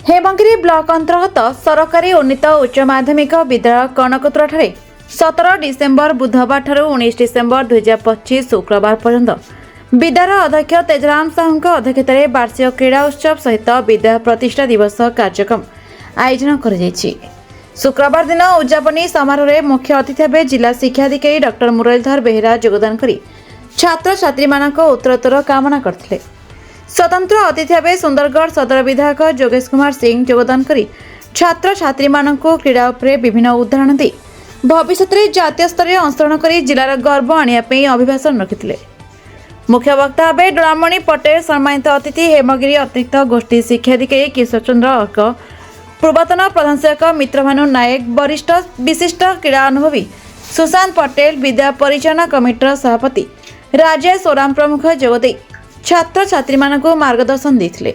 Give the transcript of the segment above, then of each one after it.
Hemgiri block अंतर्गत सरकारी उन्नीत उच्च माध्यमिक विद्यालय कनकतुराଠାରେ 17 डिसेम्बर बुधवार ठारू 19 डिसेम्बर 2025 शुक्रवार पर्यंत विद्यालय अध्यक्ष तेजराम साहू अध्यक्षतार वार्षिक क्रीड़ा उत्सव सहित विद्या प्रतिष्ठा दिवस कार्यक्रम आयोजन कर शुक्रवार दिन उद्यापनी समारोह में मुख्य अतिथि भाव जिला शिक्षा अधिकारी डॉ मुरलीधर बेहेरा योगदान कर छात्र छात्री उत्तरोत्तर कामना करते। स्वतंत्र अतिथि भाव सुंदरगढ़ सदर विधायक जोगेश कुमार सिंह योगदान कर छात्र छात्री क्रीड़ा उपरे विभिन्न उदाहरण दे भविष्य में जातीय स्तर में अंशग्रहण कर जिलार गर्व आने अभिभाषण रखिते। मुख्य वक्ता भाव डोलामणि पटेल सम्मानित अतिथि हेमगिरी अतिरिक्त गोष्ठी शिक्षा अधिकारी किशोर चंद्र अर्क पूर्वतन प्रधान सेवक मित्रभानु नायक वरिष्ठ विशिष्ट क्रीड़ा अनुभवी सुशांत पटेल विद्या परिचालन कमिटर सभापति राजेश ओराम प्रमुख जोगदे छात्र छात्री मार्गदर्शन देते।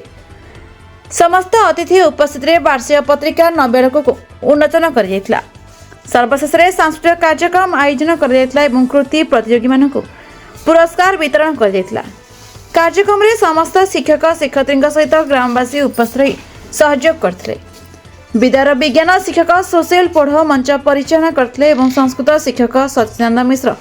समस्त अतिथि उपस्थित वार्षिक पत्रिका नवेड़क को उन्मोचन कर सर्वशेष सांस्कृतिक कार्यक्रम आयोजन कर कृति प्रतियोगी पुरस्कार वितरण कर कार्यक्रम में समस्त शिक्षक शिक्षयित्री सहित ग्रामवासी उपस्थित रही सहयोग करते। विद्यार विज्ञान शिक्षक सुशील पोढ़ मंच परिचालन करते और संस्कृत शिक्षक सचिदानंद मिश्र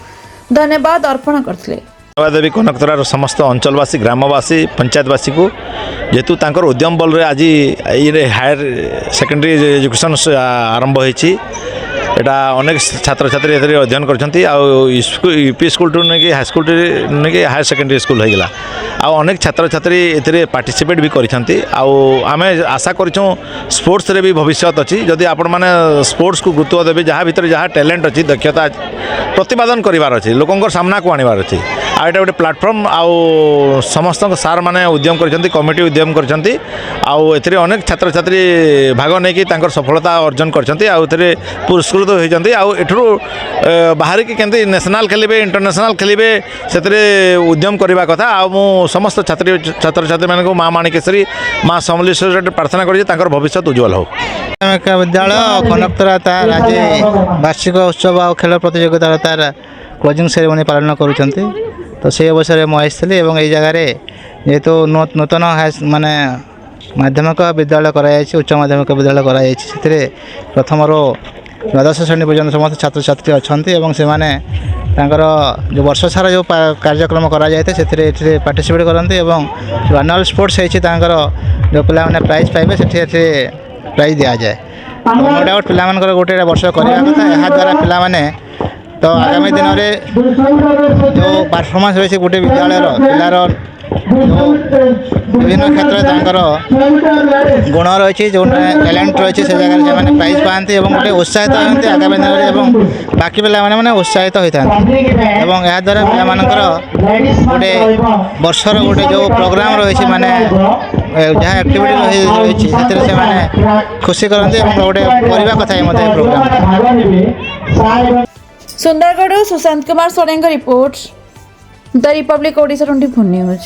धन्यवाद अर्पण करते। देवी कनकतरार समस्त अंचलवासी ग्रामवासी पंचायतवासी को जेहेतु तांकर उद्यम बल रे आज ये हायर सेकेंडरी एजुकेशन आरंभ होती एटा अनेक छात्र छात्री अध्ययन करछंती यूपी स्कूल टू नहीं हाई स्कूल नहीं हायर सेकेंडरी स्कूल होगा अनेक छात्र छात्री ए पार्टिसिपेट भी करछंती आमे आशा करूँ स्पोर्ट्स रे भी भविष्य अच्छी जदि आपण मैंने स्पोर्ट्स को गुरुत्व देवे जहाँ भीतर जहाँ टैलेंट अच्छी दक्षता प्रतिपादन करार अच्छी लोकों सामना को आनबार अच्छी आटा गोटे प्लाटफर्म आउ समस्त सार मैंने उद्यम करछंती कमिटी उद्यम करछंती एथिरे अनेक छात्र छात्री भाग नहीं सफलता अर्जन करछंती पुरस्कृत होती एठू बाहर की केमती नेशनल खेलिबे इंटरनेशनल खेलिबे से उद्यम करने कथा मु समस्त छात्र छात्री मानक माँ माणिकेश्वरी माँ समलेश्वरी प्रार्थना कर भविष्य उज्ज्वल हो। विद्यालय कनकतरा तार आज वार्षिक उत्सव और खेल प्रतियोगितार तार क्लोजिंग सेरेमनी पालन करुँच तो से अवसर मुझे ये जगार जेहेतु नूतन माने माध्यमिक विद्यालय कराई उच्च माध्यमिक विद्यालय कराई प्रथम द्वादश श्रेणी पर्यटन समस्त छात्र छात्री अच्छा जो वर्ष सारा जो कार्यक्रम कराए से पार्टिसिपेट करते जो एनुअल स्पोर्ट्स होती जो पे प्राइज पाइबे से प्राइज दि जाए नो डाउट पिला गोटे वर्ष करवा कथा यहाँ द्वारा पिला तो आगामी दिन में जो परफॉर्मेंस रही गोटे विद्यालय पिलार जो विभिन्न क्षेत्र गुण रही जो टैलेंट रही से जगह से प्राइज पाते गोटे उत्साहित होती आगामी दिन में बाकी पे उत्साहित होता है द्वारा पे गोटे वर्षर गोटे जो प्रोग्राम रही माने जहाँ एक्टिविटी रही से खुशी करते गोटे करवा कथा programme. Sundargarh Sushant Kumar Soreng report the Republic Odisha 24 news.